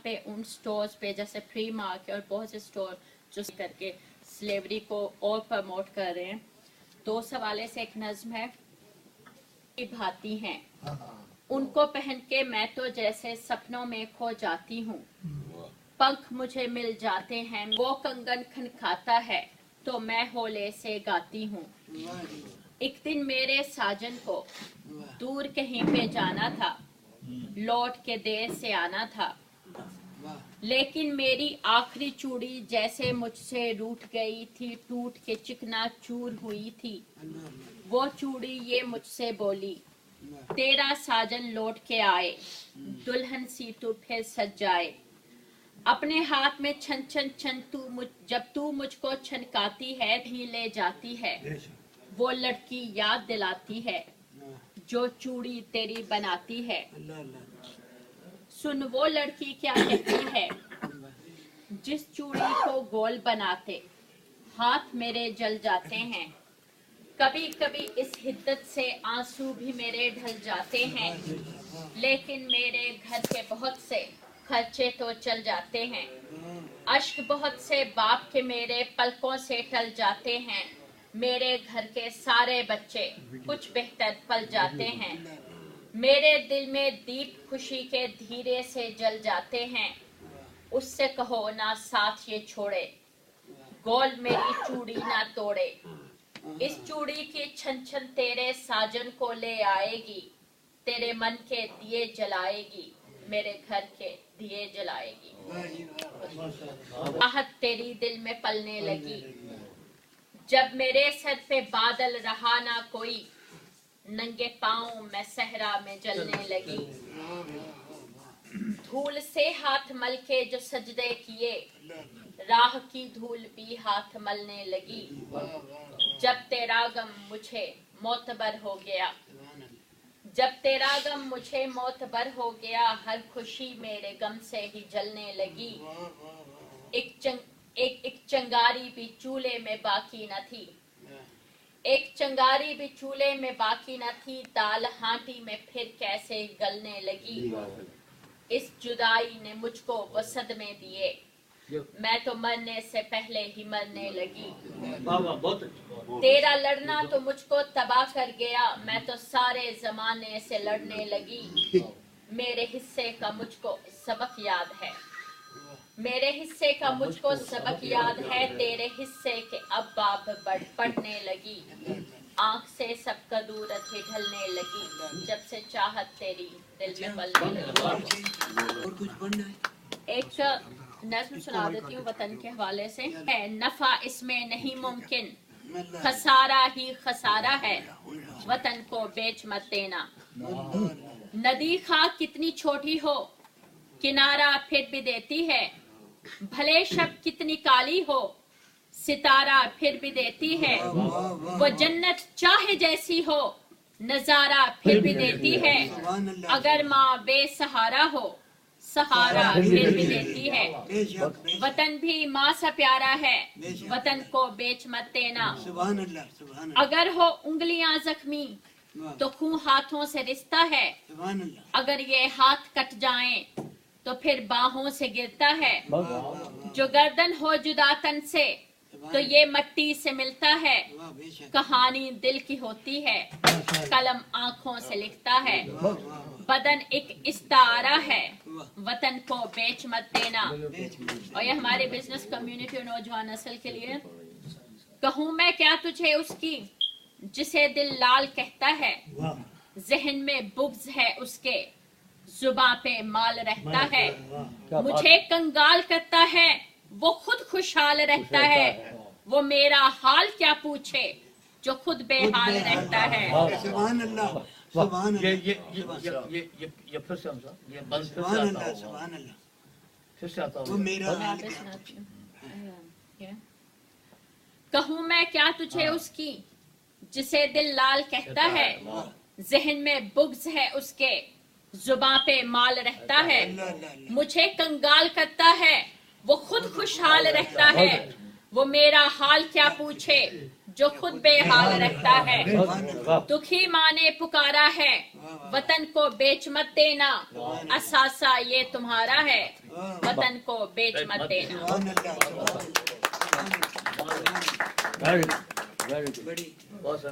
पे उन स्टोर्स पे जैसे फ्री मार्केट और बहुत से स्टोर जो करके स्लेवरी को और प्रमोट कर रहे हैं, तो उस हवाले से एक नज्म है, भाती हैं उनको पहन के मैं तो जैसे सपनों में खो जाती हूँ, पंख मुझे मिल जाते हैं, वो कंगन खनखाता है तो मैं होले से गाती हूँ। एक दिन मेरे साजन को दूर कहीं पे जाना था, लौट के देर से आना था, लेकिन मेरी आखिरी चूड़ी जैसे मुझसे रूठ गई थी, टूट के चिकना चूर हुई थी। वो चूड़ी ये मुझसे बोली, तेरा साजन लौट के आए, दुल्हन सी तू फिर सज जाए। अपने हाथ में छन छन छन जब तू मुझको छनकाती है, ही ले जाती है, वो लड़की याद दिलाती है जो चूड़ी तेरी बनाती है। सुन वो लड़की क्या कहती है, जिस चूड़ी को गोल बनाते हाथ मेरे जल जाते हैं, कभी कभी इस हिद्दत से आंसू भी मेरे ढल जाते हैं, लेकिन मेरे घर के बहुत से खर्चे तो चल जाते हैं, अश्क बहुत से बाप के मेरे पलकों से टल जाते हैं, मेरे घर के सारे बच्चे कुछ बेहतर पल जाते हैं, मेरे दिल में दीप खुशी के धीरे से जल जाते हैं, उससे कहो ना साथ ये छोड़े, गोल मेरी चूड़ी ना तोड़े, इस चूड़ी की छन छन तेरे साजन को ले आएगी, तेरे मन के दिए जलाएगी, मेरे घर के दिए जलाएगी। आहट तेरी दिल में पलने लगी, जब मेरे सर पे बादल रहा ना कोई, नंगे पाँव मैं सहरा में जलने लगी। धूल से हाथ मल के जो सजदे किए, राह की धूल भी हाथ मलने लगी। जब तेरा गम मुझे मोतबर हो गया, जब तेरा गम मुझे मोतबर हो गया, हर खुशी मेरे गम से ही जलने लगी। एक चंगारी भी चूल्हे में बाकी न थी, एक चंगारी भी चूल्हे में बाकी न थी, दाल हांडी में फिर कैसे गलने लगी। इस जुदाई ने मुझको वो सदमे दिए, मैं तो मरने से पहले ही मरने लगी। तेरा लड़ना तो मुझको तबाह कर गया, मैं तो सारे जमाने से लड़ने लगी। मेरे हिस्से का मुझको सबक याद है, मेरे हिस्से का मुझको सबक याद है, तेरे हिस्से के अब बाप पढ़ने लगी। आंख से सबका दूर थी ढलने लगी, जब से चाहत तेरी दिल में पलने लगी। एक नज़्म सुना देती हूँ वतन के हवाले से। है नफा इसमें नहीं मुमकिन, खसारा ही खसारा है, वतन को बेच मत देना। नदी खाक कितनी छोटी हो, किनारा फिर भी देती है, भले शब कितनी काली हो, सितारा फिर भी देती है। वो जन्नत चाहे जैसी हो, नजारा फिर भी देती है। अगर माँ बेसहारा हो, सहारा फिर भी देती है। वतन भी माँ सा प्यारा है, वतन को बेच मत देना। अगर हो उंगलियां जख्मी तो खून हाथों से रिश्ता है, अगर ये हाथ कट जाएं तो फिर बाहों से गिरता है। जो गर्दन हो जुदा तन से तो ये मट्टी से मिलता है, कहानी दिल की होती है, कलम आंखों से लिखता है। बदन एक इस्तारा है, वतन को बेच मत देना। और ये हमारे बिजनेस कम्युनिटी और नौजवान नस्ल के लिए। कहूँ मैं क्या तुझे उसकी, जिसे दिल लाल कहता है, जहन में बुग़्ज़ है उसके, जुबां पे माल रहता है। मुझे कंगाल करता है, वो खुद खुशहाल रहता है, वो मेरा हाल क्या पूछे, जो खुद बेहाल रहता है। सुभान अल्लाह, सुभान अल्लाह। ये फिर से ये बंद फिर से आता है। सुभान अल्लाह, फिर से आता है। वो मेरा हाल क्या। कहूँ मैं क्या तुझे उसकी, जिसे दिल लाल कहता है, जहन में बुग़्ज़ है उसके, जुबां पे माल रहता है। मुझे कंगाल करता है, वो खुद खुशहाल रहता है, वो मेरा हाल क्या पूछे, جو خود بے حال رہتا ہے. دکھی ماں نے پکارا ہے وطن کو بیچ مت دینا، اثاثہ یہ تمہارا ہے وطن کو بیچ مت دینا. Very good.